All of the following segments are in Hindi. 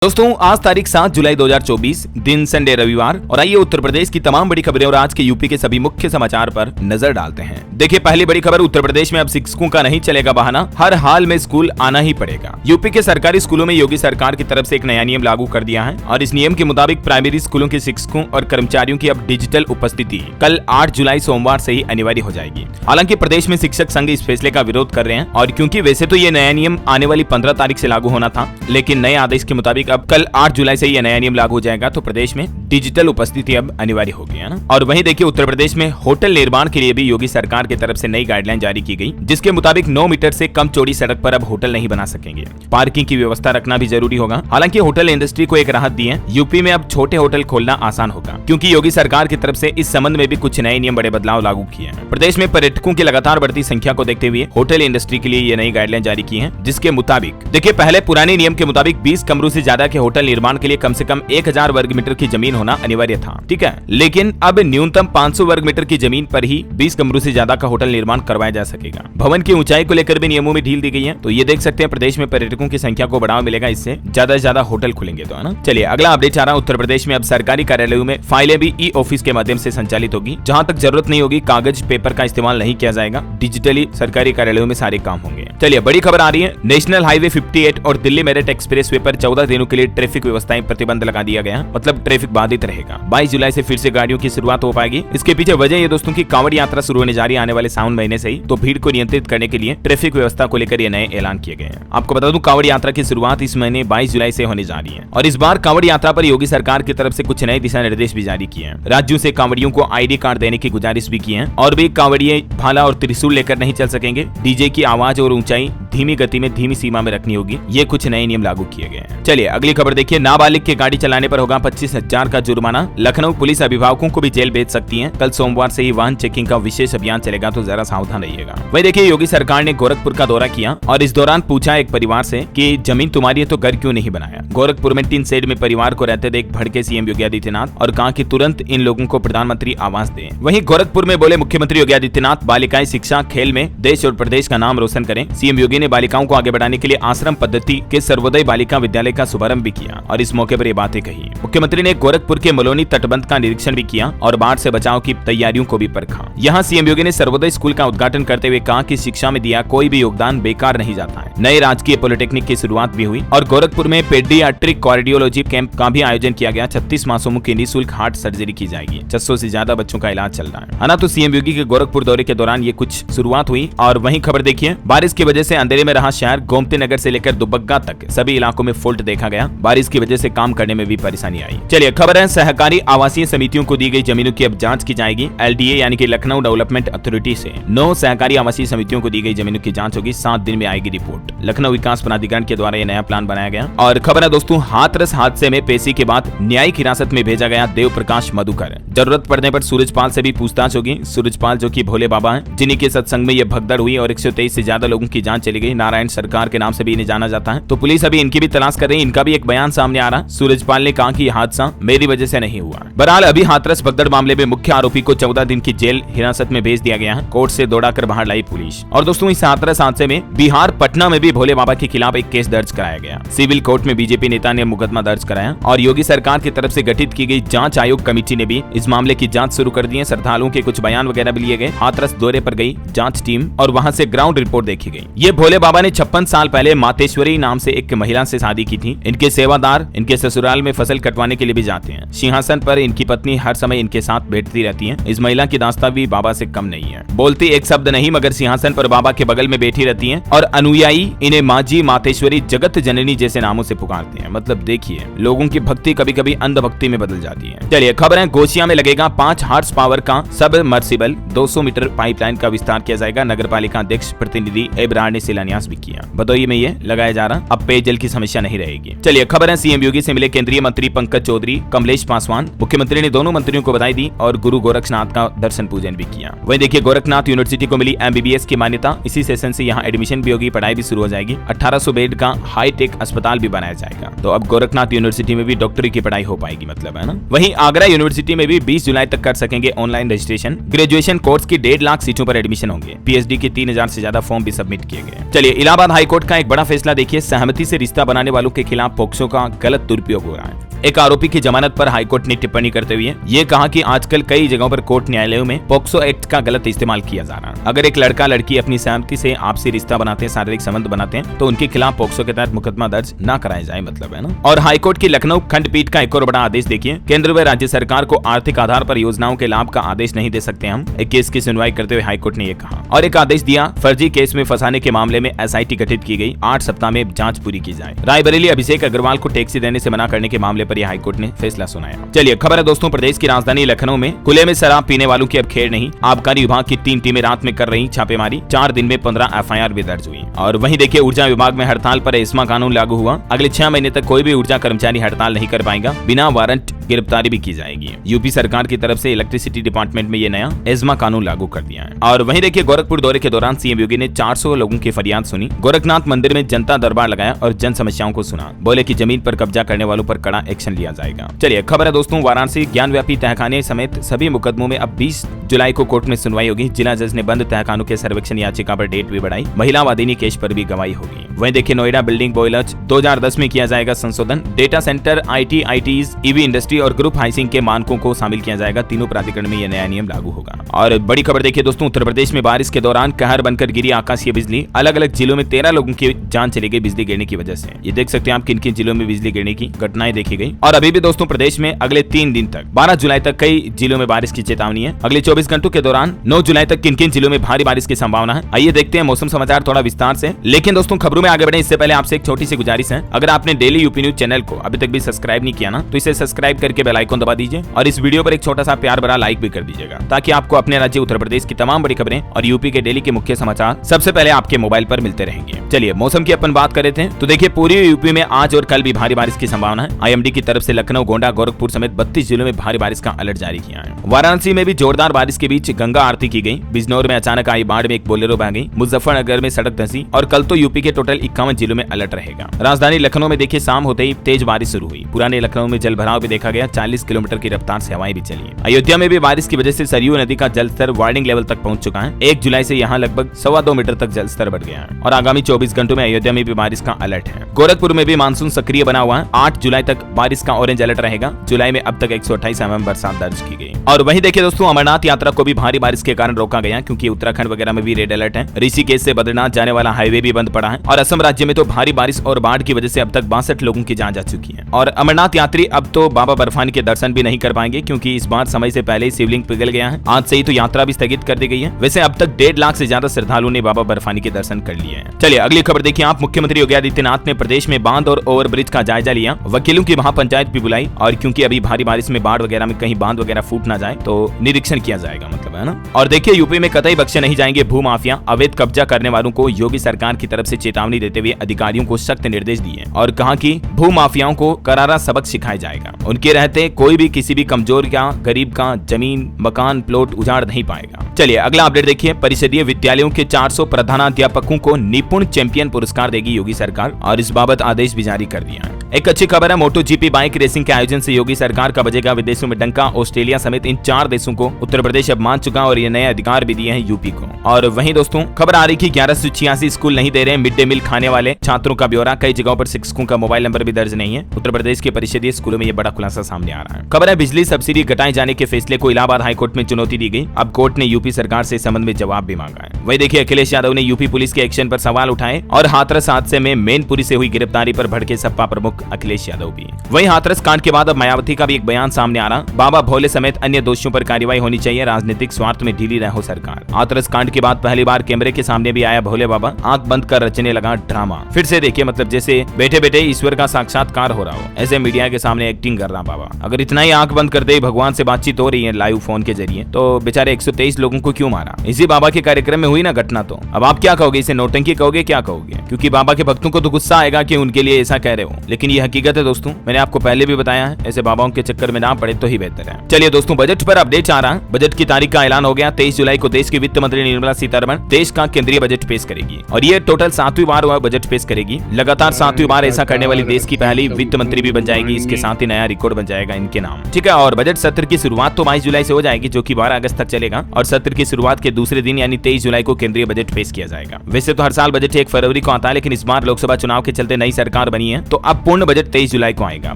दोस्तों आज तारीख 7 जुलाई 2024 दिन संडे रविवार और आइए उत्तर प्रदेश की तमाम बड़ी खबरें और आज के यूपी के सभी मुख्य समाचार पर नजर डालते हैं। देखिए पहली बड़ी खबर, उत्तर प्रदेश में अब शिक्षकों का नहीं चलेगा बहाना, हर हाल में स्कूल आना ही पड़ेगा। यूपी के सरकारी स्कूलों में योगी सरकार की तरफ से एक नया नियम लागू कर दिया है और इस नियम के मुताबिक प्राइमरी स्कूलों के शिक्षकों और कर्मचारियों की अब डिजिटल उपस्थिति कल 8 जुलाई सोमवार से ही अनिवार्य हो जाएगी। हालांकि प्रदेश में शिक्षक संघ इस फैसले का विरोध कर रहे हैं और क्योंकि वैसे तो ये नया नियम आने वाली 15 तारीख से लागू होना था, लेकिन नए आदेश के मुताबिक अब कल 8 जुलाई से यह नया नियम लागू हो जाएगा तो प्रदेश में डिजिटल उपस्थिति अब अनिवार्य हो गई है ना। और वहीं देखिए उत्तर प्रदेश में होटल निर्माण के लिए भी योगी सरकार की तरफ से नई गाइडलाइन जारी की गई, जिसके मुताबिक 9 मीटर से कम चौड़ी सड़क पर अब होटल नहीं बना सकेंगे। पार्किंग की व्यवस्था रखना भी जरूरी होगा। हालांकि होटल इंडस्ट्री को एक राहत दी है, यूपी में अब छोटे होटल खोलना आसान होगा क्योंकि योगी सरकार की तरफ से इस संबंध में भी कुछ नए नियम बड़े बदलाव लागू किए हैं। प्रदेश में पर्यटकों की लगातार बढ़ती संख्या को देखते हुए होटल इंडस्ट्री के लिए ये नई गाइडलाइन जारी की है, जिसके मुताबिक देखिए पहले पुराने नियम के मुताबिक 20 कमरों से ज्यादा के होटल निर्माण के लिए कम से कम 1000 वर्ग मीटर की जमीन होना अनिवार्य था, ठीक है। लेकिन अब न्यूनतम 500 वर्ग मीटर की जमीन पर ही 20 कमरों से ज्यादा का होटल निर्माण करवाया जा सकेगा। भवन की ऊंचाई को लेकर भी नियमों में ढील दी गई है, तो ये देख सकते हैं प्रदेश में पर्यटकों की संख्या को बढ़ावा मिलेगा, इससे ज्यादा से ज्यादा होटल खुलेंगे तो, है ना। चलिए अगला अपडेट आ रहा है, उत्तर प्रदेश में अब सरकारी कार्यालयों में फाइलें भी ई ऑफिस के माध्यम से संचालित होगी। जहां तक जरूरत नहीं होगी कागज पेपर का इस्तेमाल नहीं किया जाएगा, डिजिटली सरकारी कार्यालयों में सारे काम होंगे। चलिए बड़ी खबर आ रही है, नेशनल हाईवे 58 और दिल्ली मेरठ एक्सप्रेसवे पर 14 दिनों के लिए ट्रैफिक व्यवस्थाएं प्रतिबंध लगा दिया गया, मतलब ट्रैफिक बाधित रहेगा। 22 जुलाई से फिर से गाड़ियों की शुरुआत हो पाएगी। इसके पीछे वजह ये दोस्तों की कांवड़ यात्रा शुरू होने जा रही है आने वाले सावन महीने से ही, तो भीड़ को नियंत्रित करने के लिए ट्रैफिक व्यवस्था को लेकर ये नए ऐलान किए गए हैं। आपको बता दूं कांवड़ यात्रा की शुरुआत इस महीने 22 जुलाई से होने जा रही है और इस बार कांवड़ यात्रा पर योगी सरकार की तरफ से कुछ नए दिशा निर्देश भी जारी किए हैं। राज्यों से कांवड़ियों को ID कार्ड देने की गुजारिश भी की है और भी कांवड़िये भाला और त्रिशूल लेकर नहीं चल सकेंगे। डीजे की आवाज और ऊंचाई धीमी गति में धीमी सीमा में रखनी होगी। ये कुछ नए नियम लागू किए गए हैं। चलिए अगली खबर देखिए, नाबालिग की गाड़ी चलाने पर होगा 25,000 का जुर्माना। लखनऊ पुलिस अभिभावकों को भी जेल भेज सकती है। कल सोमवार से ही वाहन चेकिंग का विशेष अभियान चलेगा, तो जरा सावधान रहिएगा। वही देखिए योगी सरकार ने गोरखपुर का दौरा किया और इस दौरान पूछा एक परिवार से कि जमीन तुम्हारी है तो घर क्यों नहीं बनाया। गोरखपुर में टिन शेड में परिवार को रहते देख भड़के सीएम योगी आदित्यनाथ और कहा कि तुरंत इन लोगों को प्रधानमंत्री आवास दें। वहीं गोरखपुर में बोले मुख्यमंत्री योगी आदित्यनाथ, बालिकाएं शिक्षा खेल में देश और प्रदेश का नाम रोशन करें। सीएम योगी ने बालिकाओं को आगे बढ़ाने के लिए आश्रम पद्धति के सर्वोदय बालिका विद्यालय का शुभारंभ भी किया और इस मौके पर ये बातें कही। मुख्यमंत्री ने गोरखपुर के मलोनी तटबंध का निरीक्षण भी किया और बाढ़ से बचाव की तैयारियों को भी परखा। यहाँ सीएम योगी ने सर्वोदय स्कूल का उद्घाटन करते हुए कहा कि शिक्षा में दिया कोई भी योगदान बेकार नहीं जाता है। नए राजकीय पॉलिटेक्निक की शुरुआत भी हुई और गोरखपुर में पेडियाट्रिक कार्डियोलॉजी कैंप का भी आयोजन किया गया। 36 मासूमों की निःशुल्क हार्ट सर्जरी की जाएगी। 600 से ज्यादा बच्चों का इलाज चल रहा है ना। तो सीएम योगी के गोरखपुर दौरे के दौरान ये कुछ शुरुआत हुई। और वहीं खबर देखिए, बारिश की वजह से अंधेरे में रहा शहर। गोमती नगर से लेकर दुबग्गा तक सभी इलाकों में फॉल्ट देखा गया। बारिश की वजह से काम करने में भी परेशानी आई। चलिए खबर है, सहकारी आवासीय समितियों को दी गई जमीनों की अब जांच की जाएगी। LDA यानी कि लखनऊ डेवलपमेंट अथॉरिटी से 9 सहकारी आवासीय समितियों को दी गई जमीनों की जांच होगी। 7 दिन में आएगी रिपोर्ट। लखनऊ विकास प्राधिकरण के द्वारा यह नया प्लान बनाया गया। और खबर है दोस्तों, हाथरस हादसे में पेशी के बाद न्यायिक हिरासत में भेजा गया देव प्रकाश मधुकर। जरूरत पड़ने पर सूरजपाल से भी पूछताछ होगी। सूरजपाल जो कि भोले बाबा है, जिन्हीं के सत्संग में यह भगदड़ हुई और 123 से ज्यादा लोगों की जान चली गई। नारायण सरकार के नाम से भी इन्हें जाना जाता है, तो पुलिस अभी इनकी भी तलाश कर रही है। इनका भी एक बयान सामने आ रहा। सूरजपाल ने कहा कि यह हादसा मेरी वजह से नहीं हुआ। बहरहाल अभी हाथरस भगदड़ मामले में मुख्य आरोपी को 14 दिन की जेल हिरासत में भेज दिया गया है। कोर्ट से दौड़ाकर बाहर लाई पुलिस। और दोस्तों इस हाथरस हादसे में बिहार पटना में भी भोले बाबा के खिलाफ एक केस दर्ज कराया गया। सिविल कोर्ट में बीजेपी नेता ने मुकदमा दर्ज कराया और योगी सरकार की तरफ से गठित की गई जांच आयोग कमेटी ने भी इस मामले की जांच शुरू कर दी है। श्रद्धालुओं के कुछ बयान वगैरह भी लिए गए। हाथरस दौरे पर गई जांच टीम और वहां से ग्राउंड रिपोर्ट देखी गई। ये भोले बाबा ने 56 साल पहले मातेश्वरी नाम से एक महिला से शादी की थी। इनके सेवादार इनके ससुराल में फसल कटवाने के लिए भी जाते हैं। सिंहासन पर इनकी पत्नी हर समय इनके साथ बैठती रहती है। इस महिला की दास्तां भी बाबा से कम नहीं है। बोलती एक शब्द नहीं, मगर सिंहासन पर बाबा के बगल में बैठी रहती हैं और अनुयायी इन्हें माजी, मातेश्वरी, जगत जननी जैसे नामों से पुकारते हैं। मतलब देखिए लोगों की भक्ति कभी कभी अंधभक्ति में बदल जाती है। चलिए खबर है, गोसिया में लगेगा 5 हॉर्स पावर का सबमर्सिबल। 200 मीटर पाइपलाइन का विस्तार किया जाएगा। नगर पालिका अध्यक्ष प्रतिनिधि एब्रार ने शिलान्यास भी किया। भदोही में ये लगाया जा रहा। अब पेयजल की समस्या नहीं रहेगी। चलिए खबर है, सीएम योगी से मिले केंद्रीय मंत्री पंकज चौधरी, कमलेश पासवान। मुख्यमंत्री ने दोनों मंत्रियों को बधाई दी और गुरु गोरखनाथ का दर्शन पूजन भी किया। वहीं देखिए गोरखनाथ यूनिवर्सिटी को मिली MBBS की मान्यता। इसी सेशन से यहाँ एडमिशन भी होगी, पढ़ाई भी शुरू हो जाएगी। 1800 बेड का हाईटेक अस्पताल भी बनाया जाएगा। तो अब गोरखनाथ यूनिवर्सिटी में भी डॉक्टरी की पढ़ाई हो पाएगी, मतलब है ना। वहीं आगरा यूनिवर्सिटी में भी 20 जुलाई तक कर सकेंगे ऑनलाइन रजिस्ट्रेशन। ग्रेजुएशन कोर्स की 1.5 लाख सीटों पर एडमिशन होंगे। PhD के 3000 से ज्यादा फॉर्म भी सबमिट किए गए। चलिए इलाहाबाद हाईकोर्ट का एक बड़ा फैसला देखिए, सहमति से रिश्ता बनाने वालों के खिलाफ खिलाफ पोक्सो का गलत दुरुपयोग हो रहा है। एक आरोपी की जमानत पर हाईकोर्ट ने टिप्पणी करते हुए ये कहा कि आजकल कई जगहों पर कोर्ट न्यायालयों में पोक्सो एक्ट का गलत इस्तेमाल किया जा रहा है। अगर एक लड़का लड़की अपनी सहमति से आपसी रिश्ता बनाते हैं, शारीरिक संबंध बनाते हैं, तो उनके खिलाफ पोक्सो के तहत मुकदमा दर्ज न कराया जाए, मतलब है ना। और हाईकोर्ट की लखनऊ खंडपीठ का एक और बड़ा आदेश देखिए, केंद्र व राज्य सरकार को आर्थिक आधार पर योजनाओं के लाभ का आदेश नहीं दे सकते हम। एक केस की सुनवाई करते हुए हाईकोर्ट ने यह कहा और एक आदेश दिया, फर्जी केस में फंसाने के मामले में SIT गठित की गई, 8 सप्ताह में जांच पूरी की जाए। रायबरेली अभिषेक अग्रवाल को टैक्सी देने से मना करने के मामले पर यह हाईकोर्ट ने फैसला सुनाया। चलिए खबर है दोस्तों, प्रदेश की राजधानी लखनऊ में खुले में शराब पीने वालों की अब खेर नहीं। आबकारी विभाग की 3 टीमें रात में कर रही छापेमारी, 4 दिन में 15 FIR भी दर्ज हुई। और वहीं देखिए ऊर्जा विभाग में हड़ताल पर एस्मा कानून लागू हुआ। अगले 6 महीने तक कोई भी ऊर्जा कर्मचारी हड़ताल नहीं कर पाएगा, बिना वारंट गिरफ्तारी भी की जाएगी। यूपी सरकार की तरफ से इलेक्ट्रिसिटी डिपार्टमेंट में ये नया एस्मा कानून लागू कर दिया है। और वहीं देखिए गोरखपुर दौरे के दौरान सीएम योगी ने 400 लोगों की फरियाद सुनी। गोरखनाथ मंदिर में जनता दरबार लगाया और जन समस्याओं को सुना। बोले कि जमीन पर कब्जा करने वालों पर कड़ा एक्शन लिया जाएगा। चलिए खबर है दोस्तों, वाराणसी ज्ञानव्यापी तहखाने समेत सभी मुकदमों में अब 20 जुलाई को कोर्ट में सुनवाई होगी। जिला जज ने बंद तहखानों के सर्वेक्षण याचिका पर डेट भी बढ़ाई। महिला वादिनी केस पर भी गवाही होगी। वहीं देखिए नोएडा बिल्डिंग बॉयलर्स 2010 में किया जाएगा संशोधन। Data centre, IT, ITs, EV industry और ग्रुप हाउसिंग के मानकों को शामिल किया जाएगा। तीनों प्राधिकरण में यह नया नियम लागू होगा। और बड़ी खबर देखिए दोस्तों, उत्तर प्रदेश में बारिश के दौरान कहर बनकर गिरी आकाशीय बिजली। अलग अलग जिलों में 13 लोगों की जान चली गई बिजली गिरने की वजह से। ये देख सकते हैं आप किन किन जिलों में बिजली गिरने की घटनाएं देखी गई। और अभी भी दोस्तों प्रदेश में अगले 3 दिन तक 12 जुलाई तक कई जिलों में बारिश की चेतावनी है। अगले 24 घंटों के दौरान 9 जुलाई तक किन किन जिलों में भारी बारिश की संभावना है। आइए देखते हैं मौसम समाचार थोड़ा विस्तार से। लेकिन दोस्तों खबरों में आगे बढ़े इससे पहले आपसे एक छोटी सी गुजारिश है, अगर आपने डेली यूपी न्यूज चैनल को अभी तक भी सब्सक्राइब नहीं किया ना, तो इसे सब्सक्राइब करके बेल आइकन दबा दीजिए और इस वीडियो पर एक छोटा सा प्यार भरा लाइक भी कर दीजिएगा, ताकि आपको अपने राज्य उत्तर प्रदेश की तमाम बड़ी खबरें और यूपी के डेली के मुख्य समाचार सबसे पहले आपके मोबाइल पर मिलते रहेंगे। चलिए मौसम की अपन बात कर रहे थे, तो देखिए पूरी यूपी में आज और कल भी भारी बारिश की संभावना है। IMD की तरफ से लखनऊ, गोंडा, गोरखपुर समेत 32 जिलों में भारी बारिश का अलर्ट जारी किया है। वाराणसी में भी जोरदार बारिश के बीच गंगा आरती की गई। बिजनौर में अचानक आई बाढ़ में एक बोलेरो बह गई। मुजफ्फरनगर में सड़क धंसी। और कल तो यूपी के टोटल 51 जिलों में अलर्ट रहेगा। राजधानी लखनऊ में देखिए शाम होते ही तेज बारिश शुरू हुई। पुराने लखनऊ में जल भराव भी देखा गया। 40 किलोमीटर की रफ्तार से हवाएं भी चली। अयोध्या में भी बारिश की वजह से सरयू नदी का जलस्तर वार्निंग लेवल तक पहुंच चुका है। 1 जुलाई से यहाँ लगभग 2.25 मीटर तक जलस्तर बढ़ गया है। और आगामी 24 घंटों में अयोध्या में भी बारिश का अलर्ट है। गोरखपुर में भी मानसून सक्रिय बना हुआ है। 8 जुलाई तक बारिश का ऑरेंज अलर्ट रहेगा। जुलाई में अब तक 128 mm बरसात दर्ज की गई। और वहीं देखिए दोस्तों अमरनाथ यात्रा को भी भारी बारिश के कारण रोका गया, क्योंकि उत्तराखंड वगैरह में भी रेड अलर्ट है। ऋषिकेश से बद्रीनाथ जाने वाला हाईवे भी बंद पड़ा है। और असम राज्य में तो भारी बारिश और बाढ़ की वजह से अब तक 62 लोगों की जान जा चुकी है। और अमरनाथ यात्री अब तो बाबा बर्फानी के दर्शन भी नहीं कर पाएंगे, क्योंकि इस बार समय से पहले ही शिवलिंग पिघल गया है। आज से ही तो यात्रा भी स्थगित कर दी गई है। वैसे अब तक 1.5 लाख से ज्यादा श्रद्धालुओं ने बाबा बर्फानी के दर्शन कर लिए हैं। चलिए अगली खबर देखिए आप। मुख्यमंत्री योगी आदित्यनाथ ने प्रदेश में बांध और ओवरब्रिज का जायजा लिया। वकीलों की महापंचायत भी बुलाई। और क्योंकि अभी भारी बारिश में बाढ़ वगैरह में कहीं बांध वगैरह फूट ना जाए, तो निरीक्षण किया जाएगा, मतलब है ना। और देखिए यूपी में कतई बख्शे नहीं जाएंगे भू माफिया। अवैध कब्जा करने वालों को योगी सरकार की तरफ से चेतावनी देते हुए अधिकारियों को सख्त निर्देश दिए और कहा कि भू माफियाओं को करारा सबक सिखाया जाएगा। उनके रहते कोई भी किसी भी कमजोर या गरीब का जमीन, मकान, प्लॉट उजाड़ नहीं पाएगा। चलिए अगला अपडेट देखिए। परिषदीय विद्यालयों के 400 प्रधानाध्यापकों को निपुण चैंपियन पुरस्कार देगी योगी सरकार, और इस बाबत आदेश भी जारी कर दिया है। एक अच्छी खबर है, मोटो GP बाइक रेसिंग के आयोजन से योगी सरकार का बजेगा विदेशों में डंका। ऑस्ट्रेलिया समेत इन 4 देशों को उत्तर प्रदेश अब मान चुका और ये नए अधिकार भी दिए हैं यूपी को। और वहीं दोस्तों खबर आ रही कि 1186 स्कूल नहीं दे रहे मिड डे मील खाने वाले छात्रों का ब्यौरा। कई जगहों पर शिक्षकों का मोबाइल नंबर भी दर्ज नहीं है। उत्तर प्रदेश के परिषदीय स्कूलों में यह बड़ा खुलासा सामने आ रहा है। खबर है बिजली सब्सिडी घटाए जाने के फैसले को इलाहाबाद हाईकोर्ट में चुनौती दी गई। अब कोर्ट ने यूपी सरकार से इस संबंध में जवाब भी मांगा है। वही देखिए अखिलेश यादव ने यूपी पुलिस के एक्शन पर सवाल उठाए और हाथरस हादसे में मैनपुरी से हुई गिरफ्तारी पर भड़के सपा प्रमुख अखिलेश यादव भी। वहीं हाथरस कांड के बाद अब मायावती का भी एक बयान सामने आ रहा। बाबा भोले समेत अन्य दोषियों पर कार्रवाई होनी चाहिए, राजनीतिक स्वार्थ में ढीली रहो सरकार। हाथरस कांड के बाद पहली बार कैमरे के सामने भी आया भोले बाबा। आंख बंद कर रचने लगा ड्रामा। फिर से देखिए, मतलब जैसे बैठे बैठे ईश्वर का साक्षात्कार हो रहा हो, ऐसे मीडिया के सामने एक्टिंग कर रहा बाबा। अगर इतना ही आंख बंद कर दे, भगवान से बातचीत हो रही है लाइव फोन के जरिए, तो बेचारे 123 लोगों को क्यों मारा? इसी बाबा के कार्यक्रम में हुई ना घटना। तो अब आप क्या कहोगे? इसे नौटंकी कहोगे, क्या कहोगे? क्योंकि बाबा के भक्तों को तो गुस्सा आएगा कि उनके लिए ऐसा कह रहे हो, लेकिन ये हकीकत है दोस्तों। मैंने आपको पहले भी बताया है, ऐसे बाबाओं के चक्कर में ना पड़े तो ही बेहतर है। चलिए दोस्तों बजट पर अपडेट आ रहा है। बजट की तारीख का ऐलान हो गया। 23 जुलाई को देश की वित्त मंत्री निर्मला सीतारमण देश का केंद्रीय बजट पेश करेगी और ये टोटल 7वीं बार वह बजट पेश करेगी। लगातार 7वीं बार ऐसा करने वाली देश की पहली वित्त मंत्री भी बन जाएगी। इसके साथ ही नया रिकॉर्ड बन जाएगा इनके नाम, ठीक है। और बजट सत्र की शुरुआत तो 22 जुलाई से हो जाएगी, जो कि 12 अगस्त तक चलेगा। और सत्र की शुरुआत के दूसरे दिन यानी 23 जुलाई को केंद्रीय बजट पेश किया जाएगा। वैसे तो हर साल बजट 1 फरवरी को आता है, लेकिन इस बार लोकसभा चुनाव के चलते नई सरकार बनी है तो अब पूर्ण बजट 23 जुलाई को आएगा।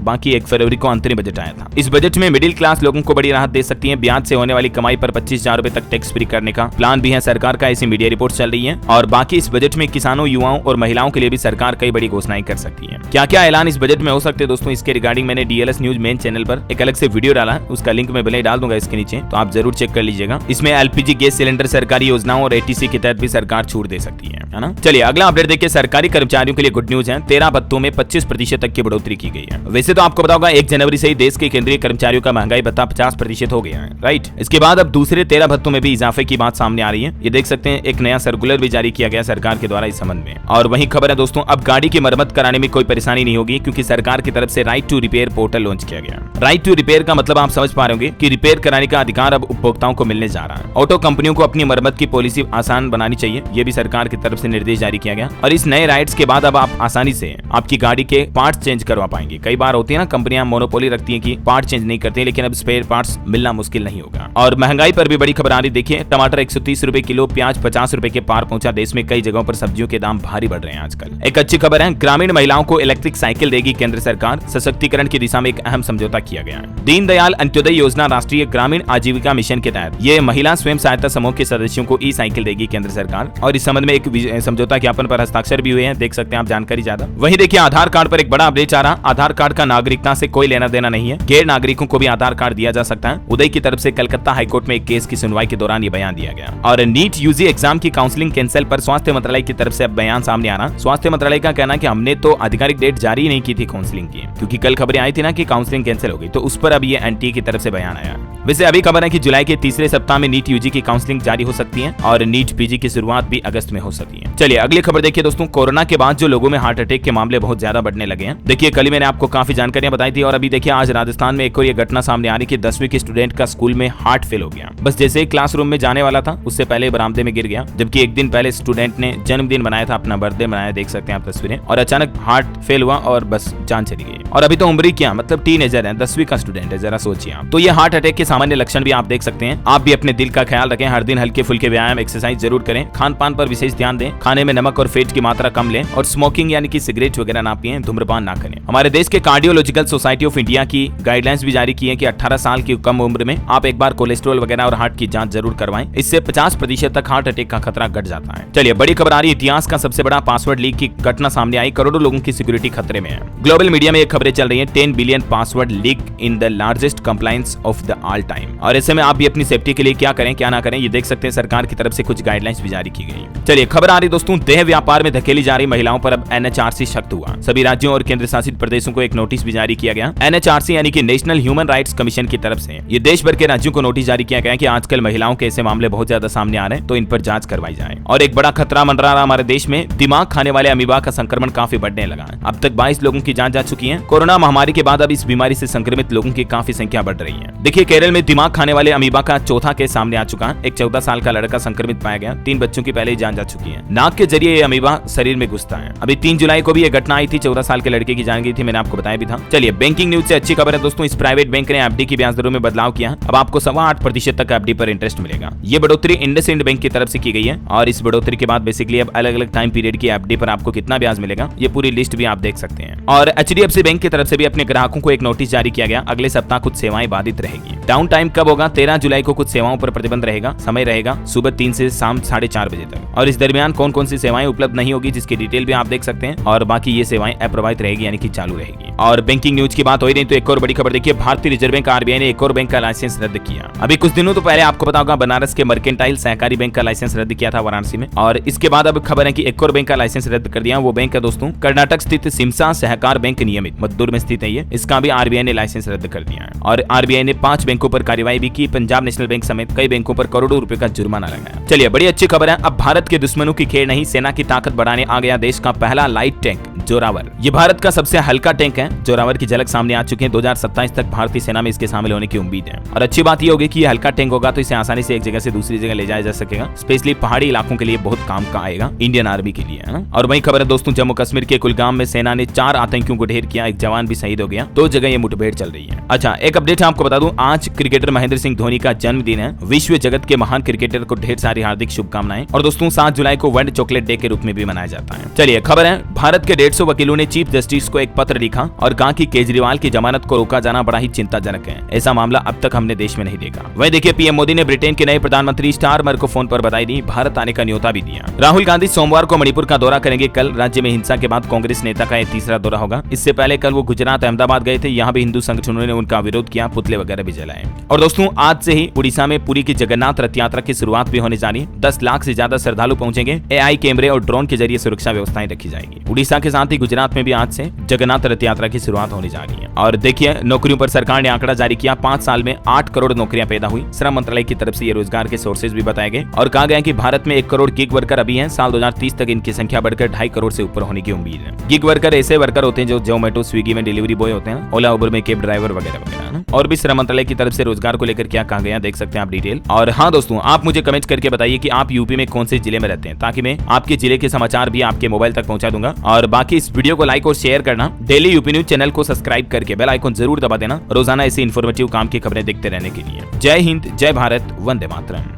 बाकी 1 फरवरी को अंतरिम बजट आया था। इस बजट में मिडिल क्लास लोगों को बड़ी राहत दे सकती है। ब्याज से होने वाली कमाई पर 25,000 रुपए तक टैक्स फ्री करने का प्लान भी है सरकार का, ऐसी मीडिया रिपोर्ट चल रही है। और बाकी इस बजट में किसानों, युवाओं और महिलाओं के लिए भी सरकार कई बड़ी घोषणाएं कर सकती है। क्या क्या ऐलान इस बजट में हो सकते हैं दोस्तों, इसके रिगार्डिंग मैंने DLS न्यूज मेन चैनल पर एक अलग से वीडियो डाला है, उसका लिंक मैं भले ही डाल दूंगा इसके नीचे, तो आप जरूर चेक कर लीजिएगा। इसमें LPG गैस सिलेंडर सरकारी योजनाओं और ATC के तहत भी सरकार छूट दे सकती है ना। चलिए अगला अपडेट देखिए। सरकारी कर्मचारियों के लिए गुड न्यूज है, 13 भत्तों में 25% तक की बढ़ोतरी की गई है। वैसे तो आपको बताओगा 1 जनवरी से ही देश के केंद्रीय कर्मचारियों का महंगाई भत्ता 50% हो गया है, राइट। इसके बाद अब दूसरे 13 भत्तों में भी इजाफे की बात सामने आ रही है। ये देख सकते हैं, एक नया सर्कुलर भी जारी किया गया सरकार के द्वारा इस संबंध में। और वही खबर है दोस्तों, अब गाड़ी की मरम्मत कराने में कोई परेशानी नहीं होगी, क्योंकि सरकार की तरफ से right to repair portal launch किया गया। राइट टू रिपेयर का मतलब आप समझ पा रहे होंगे कि रिपेयर कराने का अधिकार अब उपभोक्ताओं को मिलने जा रहा है। ऑटो कंपनियों को अपनी मरम्मत की पॉलिसी आसान बनानी चाहिए, ये भी सरकार की तरफ से निर्देश जारी किया गया। और इस नए राइट्स के बाद अब आप आसानी से आपकी गाड़ी के पार्ट्स चेंज करवा पाएंगे। कई बार होती है ना, कंपनियां मोनोपोली रखती हैं कि पार्ट चेंज नहीं करती, लेकिन अब स्पेयर पार्ट्स मिलना मुश्किल नहीं होगा। और महंगाई पर भी बड़ी खबर आ रही, देखिए टमाटर 130 रुपए किलो, प्याज 50 रुपए के पार पहुंचा। देश में कई जगहों पर सब्जियों के दाम भारी बढ़ रहे हैं आजकल। एक अच्छी खबर है, ग्रामीण महिलाओं को इलेक्ट्रिक साइकिल देगी केंद्र सरकार। सशक्तिकरण की दिशा में एक अहम समझौता किया गया है। दीनदयाल अंत्योदय योजना राष्ट्रीय ग्रामीण आजीविका मिशन के तहत ये महिला स्वयं सहायता समूह के सदस्यों को ई-साइकिल देगी केंद्र सरकार। और इस संबंध में एक समझौता ज्ञापन पर हस्ताक्षर भी हुए हैं, देख सकते हैं आप जानकारी ज्यादा। वहीं देखिए आधार कार्ड पर एक बड़ा अपडेट आ रहा। आधार कार्ड का नागरिकता से कोई लेना देना नहीं है, गैर नागरिकों को भी आधार कार्ड दिया जा सकता है। उदय की तरफ से कलकत्ता हाईकोर्ट में एक केस की सुनवाई के दौरान ये बयान दिया गया। और नीट यूजी एग्जाम की काउंसलिंग कैंसिल पर स्वास्थ्य मंत्रालय की तरफ से अब बयान सामने आ रहा। स्वास्थ्य मंत्रालय का कहना कि हमने तो आधिकारिक डेट जारी नहीं की थी काउंसलिंग की, क्योंकि कल खबरें आई थी ना कि काउंसलिंग कैंसिल हो गई, तो उस पर अब ये NTA की तरफ से बयान आया। वैसे अभी खबर है कि जुलाई के तीसरे सप्ताह में नीट यूजी की काउंसलिंग जारी हो सकती है और नीट PG की शुरुआत भी अगस्त में हो सकती है। चलिए अगली खबर देखिए दोस्तों, कोरोना के बाद जो लोगों में हार्ट अटैक के मामले बहुत ज्यादा बढ़ने लगे हैं। देखिए कल ही मैंने आपको काफी जानकारियां बताई थी, और अभी देखिए आज राजस्थान में एक और ये घटना सामने आ रही कि 10वीं के स्टूडेंट का स्कूल में हार्ट फेल हो गया। बस जैसे ही क्लासरूम में जाने वाला था, उससे पहले बरामदे में गिर गया। जबकि एक दिन पहले स्टूडेंट ने जन्मदिन मनाया था, अपना बर्थडे मनाया, देख सकते हैं आप तस्वीरें। और अचानक हार्ट फेल हुआ और बस जान चली गई। और अभी तो उम्र ही क्या, मतलब टीनेजर है, 10वीं का स्टूडेंट है, जरा सोचिए आप। तो ये हार्ट अटैक के सामान्य लक्षण भी आप देख सकते हैं। आप भी अपने दिल का ख्याल रखें, हर दिन हल्के फुल्के व्यायाम एक्सरसाइज जरूर करें, खान पान पर विशेष ध्यान दें, खाने में नमक और फैट की मात्रा कम लें, और स्मोकिंग यानी कि सिगरेट वगैरह ना पिएं, धूम्रपान ना करें। हमारे देश के कार्डियोलॉजिकल सोसाइटी ऑफ इंडिया की गाइडलाइंस भी जारी की है कि 18 साल की कम उम्र में आप एक बार कोलेस्ट्रॉल वगैरह और हार्ट की जांच जरूर करवाएं। इससे 50% तक हार्ट अटैक का खतरा घट जाता है। चलिए बड़ी खबर आ रही है, इतिहास का सबसे बड़ा पासवर्ड लीक की घटना सामने आई, करोड़ों लोगों की सिक्योरिटी खतरे में है। ग्लोबल मीडिया में ये खबरें चल रही है, 10 billion password leak in the largest compliance of the all time. और ऐसे में आप भी अपनी सेफ्टी के लिए क्या करें क्या ना करें, ये देख सकते हैं सरकार की तरफ से कुछ गाइडलाइंस भी जारी की गई। चलिए खबर आ रही दोस्तों, देह व्यापार में धकेली जा रही महिलाओं पर अब NHRC सख्त हुआ। सभी राज्यों और केंद्र शासित प्रदेशों को एक नोटिस भी जारी किया गया। NHRC यानी कि नेशनल ह्यूमन राइट्स कमीशन की तरफ से ये देश भर के राज्यों को नोटिस जारी किया गया कि आजकल महिलाओं के ऐसे मामले बहुत ज्यादा सामने आ रहे हैं, तो इन पर जांच करवाई जाए। और एक बड़ा खतरा मंडरा रहा हमारे देश में, दिमाग खाने वाले अमीबा का संक्रमण काफी बढ़ने लगा है। अब तक 22 लोगों की जान जा चुकी है। कोरोना महामारी के बाद अब इस बीमारी से संक्रमित लोगों की काफी संख्या बढ़ रही है। देखिए केरल में दिमाग खाने वाले अमीबा का चौथा केस सामने आ चुका है। एक 14 साल का लड़का संक्रमित पाया गया, 3 बच्चों की पहले ही जान जा चुकी है। नाक के जरिए ये अमीबा शरीर में घुसता है। अभी 3 जुलाई को भी ये घटना आई थी, 14 साल के लड़के की जान गई थी, मैंने आपको बताया भी था। चलिए बैंकिंग न्यूज से अच्छी खबर है दोस्तों, इस प्राइवेट बैंक ने FD की ब्याज दरों में बदलाव किया। अब आपको 8.25% तक FD पर इंटरेस्ट मिलेगा। ये बढ़ोतरी इंडसइंड बैंक की तरफ से की गई है, और इस बढ़ोतरी के बाद बेसिकली अब अलग अलग टाइम पीरियड की FD पर आपको कितना ब्याज मिलेगा, ये पूरी लिस्ट भी आप देख सकते हैं। और HDFC बैंक की तरफ से भी अपने ग्राहकों को एक नोटिस जारी किया गया, अगले सप्ताह कुछ सेवाएं बाधित रहेगी। डाउन टाइम कब होगा, 13 जुलाई को कुछ सेवाओं पर प्रतिबंध रहेगा। समय रहेगा सुबह 3 से शाम 4:30 बजे तक। और इस दरमियान कौन कौन सी सेवाएं उपलब्ध नहीं होगी, जिसकी डिटेल भी आप देख सकते हैं। और बाकी ये सेवाएं अप्रभावित रहेगी, यानी कि चालू रहेगी। और बैंकिंग न्यूज की बात हो ही नहीं तो एक और बड़ी खबर देखिए, भारतीय रिजर्व बैंक RBI ने एक और बैंक का लाइसेंस रद्द किया। अभी कुछ दिनों तो पहले आपको पता होगा बनारस के मर्केंटाइल सहकारी बैंक का लाइसेंस रद्द किया था वाराणसी में, और इसके बाद अब खबर है कि एक और बैंक का लाइसेंस रद्द कर दिया। वो बैंक है दोस्तों कर्नाटक स्थित सिमसा सहकार बैंक नियमित, मद्दूर में स्थित है ये। इसका भी RBI ने लाइसेंस रद्द कर दिया है। और RBI ने 5 बैंकों पर कार्रवाई भी की, पंजाब नेशनल बैंक समेत कई बैंकों पर करोड़ों रुपए का जुर्माना लगाया। चलिए बड़ी अच्छी खबर है, अब भारत के दुश्मनों की खेल नहीं, सेना की ताकत बढ़ाने आ गया देश का पहला लाइट टैंक जोरावर। ये भारत का सबसे हल्का टैंक है। जोरावर की झलक सामने आ चुकी है। 2027 तक भारतीय सेना में इसके शामिल होने की उम्मीद है। और अच्छी बात ये होगी कि ये हल्का टैंक होगा तो इसे आसानी से एक जगह से दूसरी जगह ले जाया जा सकेगा। स्पेशली पहाड़ी इलाकों के लिए बहुत काम का आएगा, इंडियन आर्मी के लिए, है ना। और वही खबर है दोस्तों, जम्मू कश्मीर के कुलगाम में सेना ने 4 आतंकियों को ढेर किया, एक जवान भी शहीद हो गया। 2 जगह ये मुठभेड़ चल रही है। अच्छा एक अपडेट आपको बता दूं, आज क्रिकेटर महेंद्र सिंह धोनी का जन्मदिन है। विश्व जगत के महान क्रिकेटर को ढेर सारी हार्दिक शुभकामनाएं। और दोस्तों 7 जुलाई को वर्ल्ड चॉकलेट डे के रूप में भी मनाया जाता है। चलिए खबर है, भारत के 150 वकीलों ने चीफ जस्टिस को एक पत्र लिखा और कहा कि केजरीवाल की जमानत को रोका जाना बड़ा ही चिंताजनक है। ऐसा मामला अब तक हमने देश में नहीं देखा। वहीं देखिए पीएम मोदी ने ब्रिटेन के नए प्रधानमंत्री स्टारमर को फोन पर बधाई दी, भारत आने का न्योता भी दिया। राहुल गांधी सोमवार को मणिपुर का दौरा करेंगे। कल राज्य में हिंसा के बाद कांग्रेस नेता का यह तीसरा दौरा होगा। इससे पहले कल वो गुजरात अहमदाबाद गए थे। यहाँ भी हिंदू संगठनों ने उनका विरोध किया, पुतले वगैरह भी जलाए। और दोस्तों आज से ही उड़ीसा में पुरी की जगन्नाथ रथ यात्रा की शुरुआत भी होने जा रही है। 10 लाख से ज्यादा श्रद्धालु पहुंचेंगे। AI कैमरे और ड्रोन के जरिए सुरक्षा व्यवस्थाएं रखी जाएगी। उड़ीसा के साथ ही गुजरात में भी आज से जगन्नाथ रथ यात्रा की शुरुआत होने जा रही है। और देखिए नौकरियों पर सरकार ने आंकड़ा जारी किया, 5 साल में 8 करोड़ नौकरियां पैदा हुई। श्रम मंत्रालय की तरफ से ये रोजगार के सोर्सेज भी बताए गए और कहा गया कि भारत में 1 करोड़ गिग वर्कर अभी हैं। साल 2030 तक इनकी संख्या बढ़कर 2.5 करोड़ से ऊपर होने की उम्मीद है। गिग वर्कर ऐसे वर्कर होते हैं जो जोमेटो स्विगी में डिलीवरी बॉय होते हैं, ओला उबर में कैब ड्राइवर वगैरह वगैरह। और भी श्रम मंत्रालय की तरफ से रोजगार को लेकर क्या कहा गया देख सकते हैं आप डिटेल। और हाँ दोस्तों आप मुझे कमेंट करके बताइए कि आप यूपी में कौन से जिले में रहते हैं, ताकि मैं आपके जिले के समाचार भी आपके मोबाइल तक पहुंचा दूंगा। और बाकी इस वीडियो को लाइक और शेयर करना, डेली यूपी न्यूज चैनल को सब्सक्राइब करके बेल आइकन जरूर दबा देना, रोजाना ऐसी इन्फॉर्मेटिव काम की खबरें देखते रहने के लिए। जय हिंद, जय भारत, वंदे मातरम।